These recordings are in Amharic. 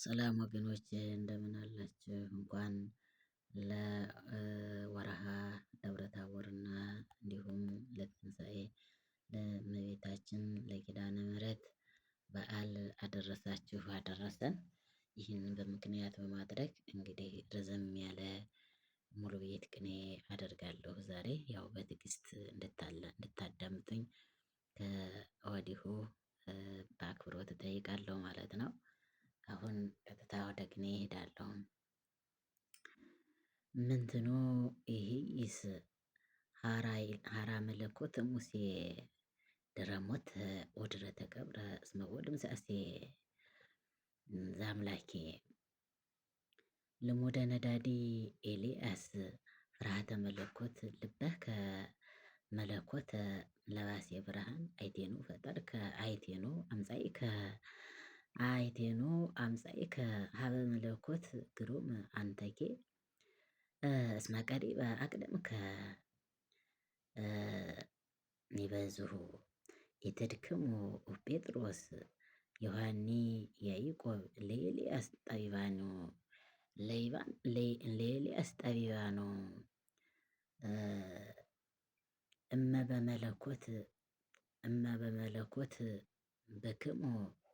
ሰላም ወገኖቼ እንደምን አላችሁ? እንኳን ለወርሃ ደብረ ታቦርና እንዲሁም ለትንሣኤ ለእመቤታችን ለኪዳነ ምሕረት በዓል አደረሳችሁ አደረሰን። ይህንን በምክንያት በማድረግ እንግዲህ ረዘም ያለ ሙሉ ቤት ቅኔ አደርጋለሁ ዛሬ። ያው በትዕግስት እንድታዳምጡኝ ከወዲሁ በአክብሮት እጠይቃለሁ ማለት ነው። አሁን ቀጥታ ወደ ቅኔ እሄዳለሁ። ምንትኑ ኢይስ ሀራ መለኮት ሙሴ ድረሞት ወድረተ ገብረ እስመ ወልድ ምሰአሴ ዘአምላኬ ልሙደ ነዳዲ ኤልያስ ፍርሃተ መለኮት ልበከ መለኮት ለባሴ ብርሃን አይቴኑ ፈጠርከ አይቴኑ አምጻኢከ ሀበ መለኮት ግሩም አንተኬ እስመ ቀሪበ አቅደምከ ይበዝሁ ኢትድክሙ ጴጥሮስ ዮሐኒ ያዕቆብ ለኤልያስ ጠቢባኑ እመ በመለኮት በክሙ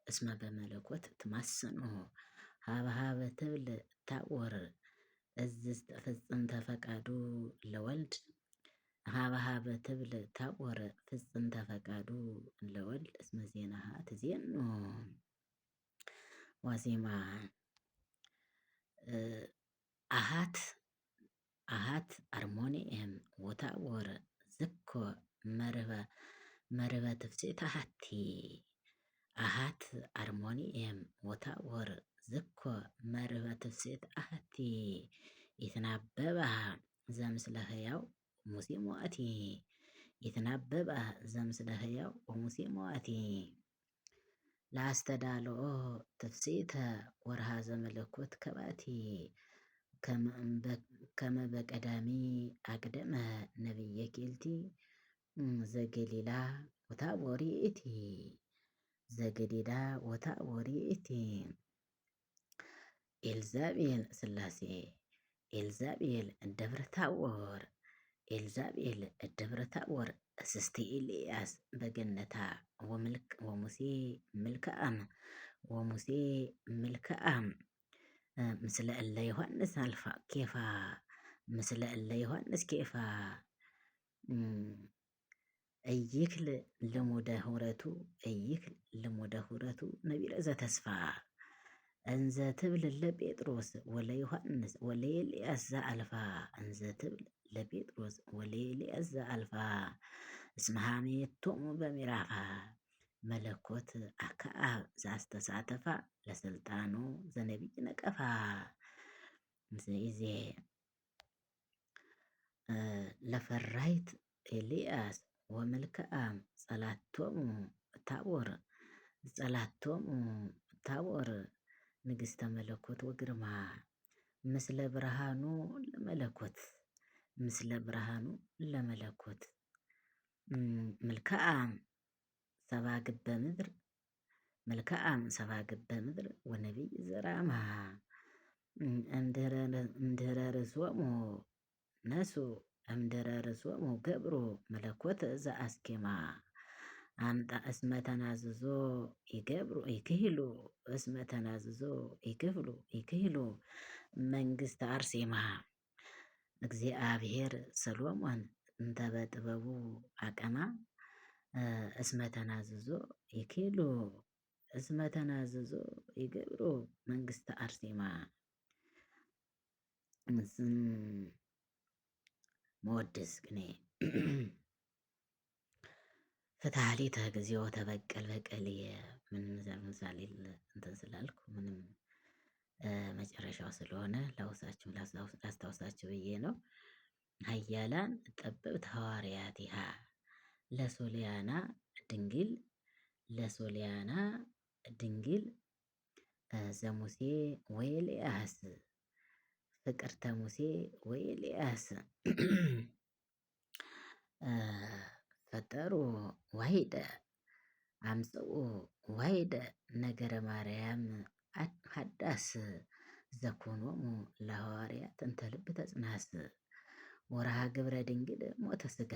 እስመ በመለኮት ትማስኑ ሀበ ትብል ታወር እዝዝ ፍጽምተ ፈቃዱ ለወልድ ሀበ ትብል ታወር ፍጽምተ ፈቃዱ ለወልድ እስመ ዜናሃ ትዜኑ ዋዜማ አሃት አርሞኒኤም ወታወር ዝኮ መርበ ትፍስሕት አሐቲ አሃት አርሞኒኤም ወታወር ዝኮ መርበ ትፍስሕት አሐቲ ይትናበባ ዘምስለ ሕያው ሙሴ ሞአቲ ይትናበባ ዘምስለ ሕያው ወሙሴ ሞአቲ ለአስተዳልኦ ትፍስሕተ ወርሃ ዘመለኮት ከባቲ ከመ በቀዳሚ አቅደመ ነቢየ ኬልቲ ዘገሊላ ወታቦር ይእቲ ዘገሊላ ወታቦር ይእቲ ኤልዛቤል ሥላሴ ኤልዛቤል ደብረ ታቦር ኤልዛቤል ደብረ ታቦር እስስቲ ኤልያስ በገነታ ወሙሴ ምልክአም ምስለ እለ ዮሐንስ አልፋ ኬፋ ምስለ እለ ዮሐንስ ኬፋ እይክል ልሙደ ሁረቱ ነቢረ ዘተስፋ እንዘ ትብል ለጴጥሮስ ወለዮሐንስ ወለኤልያስ ዘአልፋ እንዘ ትብል ለጴጥሮስ ወለኤልያስ ዘአልፋ እስመ ሐሜቶሙ በሚራፋ መለኮት አክዓብ ዘአስተሳተፋ ለስልጣኑ ዘነቢይ ነቀፋ ዘይዜ ለፈራይት ኤልያስ ወመልክአም ጸላቶሙ ታቦር ንግሥተ መለኮት ወግርማ ምስለ ብርሃኑ ለመለኮት መልክአም ሰባ ግበ ምድር ወነቢይ ዘራማ እምድኅረ ርእሶሙ ገብሮ መለኮት ዘአስኬማ አምጣ እስመ ተናዝዞ ይክህሉ መንግሥተ አርሴማ እግዚአብሔር ሰሎሞን እንተ በጥበቡ አቀማ እስመ ተናዝዞ ይገብሩ መንግሥተ አርሴማ መወድስ ቅኔ ፍትሐሊተ እግዚኦ ተበቀል በቀልየ ምሳሌ እንትን ስላልኩ ምንም መጨረሻው ስለሆነ ላስታውሳችሁ ብዬ ነው። ኃያላን ጠበብት ሐዋርያቲሃ ለሶልያና ድንግል ዘሙሴ ወኤልያስ ፍቅርተ ሙሴ ወኤልያስ ፈጠሩ ዋሂደ አምጽኡ ዋሂደ ነገረ ማርያም ሀዳሰ ኤልያስ ዘኮኖሙ ለሐዋርያት እንተ ልብ ተጽናስ ወርሃ ግብረ ድንግል ሞተ ሥጋ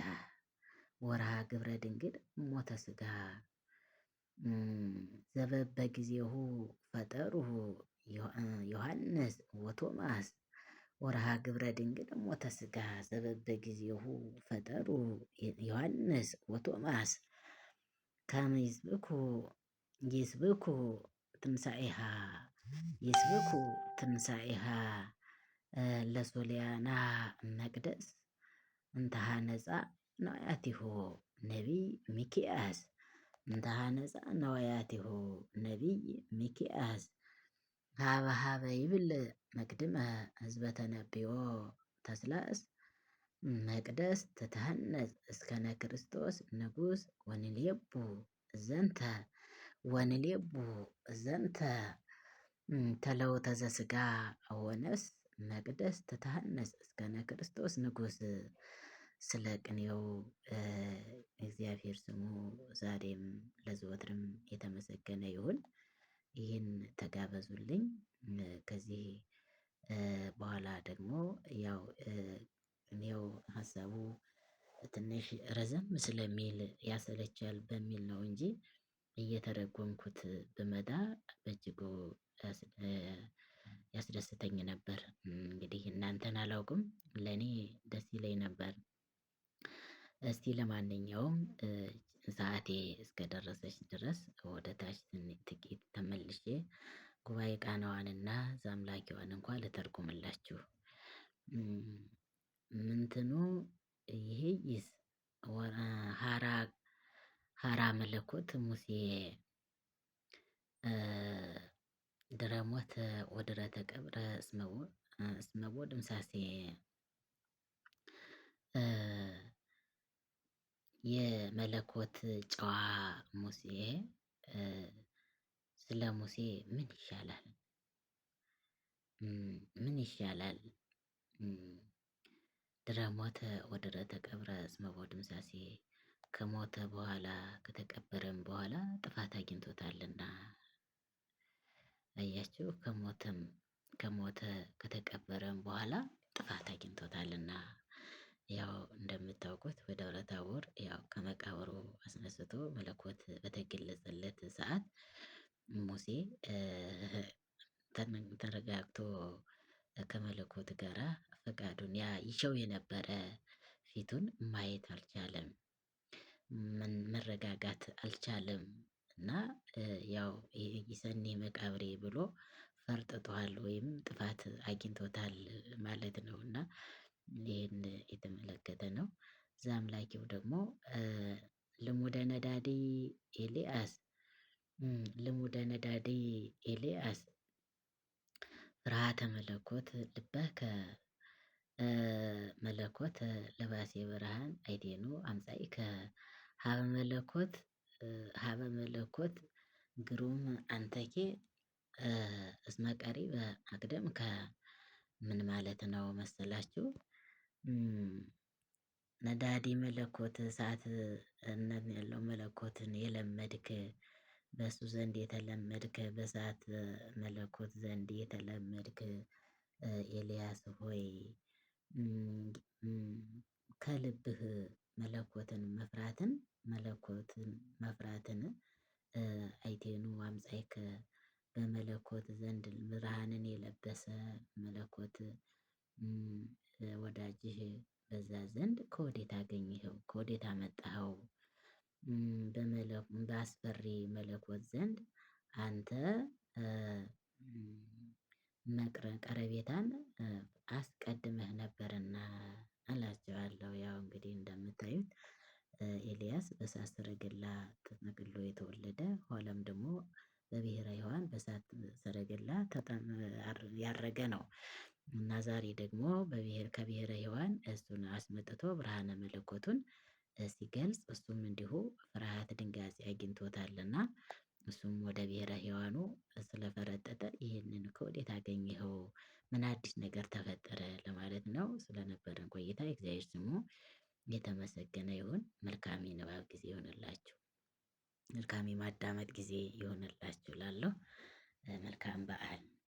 ወርሃ ግብረ ድንግል ሞተ ሥጋ ዘበበጊዜሁ ፈጠሩሁ ዮሐንስ ወቶማስ ወርሃ ግብረ ድንግል ሞተ ሥጋ ዘበበጊዜሁ ፈጠሩ ዮሐንስ ወቶማስ ከመ ይስብኩ ትንሣኤሃ ይስብኩ ትንሣኤሃ ለሶልያና መቅደስ እንተሃነጻ ነዋያቲሁ ነቢይ ሚክያስ እንተሃነጻ ነዋያቲሁ ነቢይ ሚክያስ ሀበ ሀበ ይብል መቅድመ ህዝበ ተነቢዮ ተስላስ መቅደስ ትትሃነጽ እስከነ ክርስቶስ ንጉሥ ወንሌቡ ዘንተ ተለውተ ዘሥጋ ወነፍስ መቅደስ ትትሃነጽ እስከነ ክርስቶስ ንጉሥ። ስለ ቅኔው እግዚአብሔር ስሙ ዛሬም ለዘወትርም የተመሰገነ ይሁን። ይህን ተጋበዙልኝ። ከዚህ በኋላ ደግሞ ያው እኔው ሀሳቡ ትንሽ ረዘም ስለሚል ያሰለቻል በሚል ነው እንጂ እየተረጎምኩት ብመጣ በእጅጉ ያስደስተኝ ነበር። እንግዲህ እናንተን አላውቅም፣ ለእኔ ደስ ይለኝ ነበር። እስቲ ለማንኛውም ሰዓቴ እስከደረሰች ድረስ ወደ ታች ጥቂት ተመልሼ ጉባኤ ቃናዋንና ዘአምላኪዋን እንኳን ልተርጉምላችሁ። ምንትኑ ይሄይስ ሀራ መለኮት ሙሴ ድረሞት ወድረ ተቀብረ እስመቦ ድምሳሴ የመለኮት ጨዋ ሙሴ ስለ ሙሴ ምን ይሻላል? ምን ይሻላል? ድረሞተ ወድረ ተቀብረ እስመቦ ድምሳሴ ከሞተ በኋላ ከተቀበረም በኋላ ጥፋት አግኝቶታልና። አያችሁ፣ ከሞተ ከተቀበረም በኋላ ጥፋት አግኝቶታልና። ያው እንደምታውቁት በደብረ ታቦር ያው ከመቃብሩ አስነስቶ መለኮት በተገለጸለት ሰዓት ሙሴ ተረጋግቶ ከመለኮት ጋራ ፈቃዱን ያ ይሸው የነበረ ፊቱን ማየት አልቻለም። መረጋጋት አልቻለም እና ያው ይሰኒ መቃብሬ ብሎ ፈርጥቷል ወይም ጥፋት አግኝቶታል ማለት ነው። እና ይህን የተመለከተ ነው። ዘአምላኪው ደግሞ ልሙደ ነዳዲ ኤልያስ ፍርሃተ መለኮት ልበከ መለኮት ለባሴ ብርሃን አይቴኑ አምጻኢከ ሀበ መለኮት ግሩም አንተኬ እስመ ቀሪበ አቅደምከ። ምን ማለት ነው መሰላችሁ? ነዳዲ መለኮት እሳትነት ያለው መለኮትን የለመድክ በሱ ዘንድ የተለመድክ በእሳት መለኮት ዘንድ የተለመድክ ኤልያስ ሆይ ከልብህ መለኮትን መፍራትን አይቴኑ አምጻይከ በመለኮት ዘንድ ብርሃንን የለበሰ መለኮት ወዳጅህ በዛ ዘንድ ከወዴት አገኘኸው? ከወዴት አመጣኸው? በአስፈሪ መለኮት ዘንድ አንተ ቀረቤታን አስቀድመህ ነበርና እላቸዋለሁ። ያው እንግዲህ እንደምታዩት ኤልያስ በእሳት ሰረገላ ተጠቅልሎ የተወለደ ኋላም ደግሞ በብሔረ ሕያዋን በእሳት ሰረገላ ያረገ ነው እና ዛሬ ደግሞ ከብሔረ ሕያዋን እሱን አስመጥቶ ብርሃነ መለኮቱን ሲገልጽ እሱም እንዲሁ ፍርሃት ድንጋጼ አግኝቶታልና እሱም ወደ ብሔረ ሕያዋኑ ስለፈረጠጠ ይህንን ከወዴት አገኘኸው? ምን አዲስ ነገር ተፈጠረ? ለማለት ነው። ስለነበረን ቆይታ እግዚአብሔር ስሙ የተመሰገነ ይሁን። መልካም የንባብ ጊዜ ይሆንላችሁ። መልካም የማዳመጥ ጊዜ ይሆንላችሁ እላለሁ። መልካም በዓል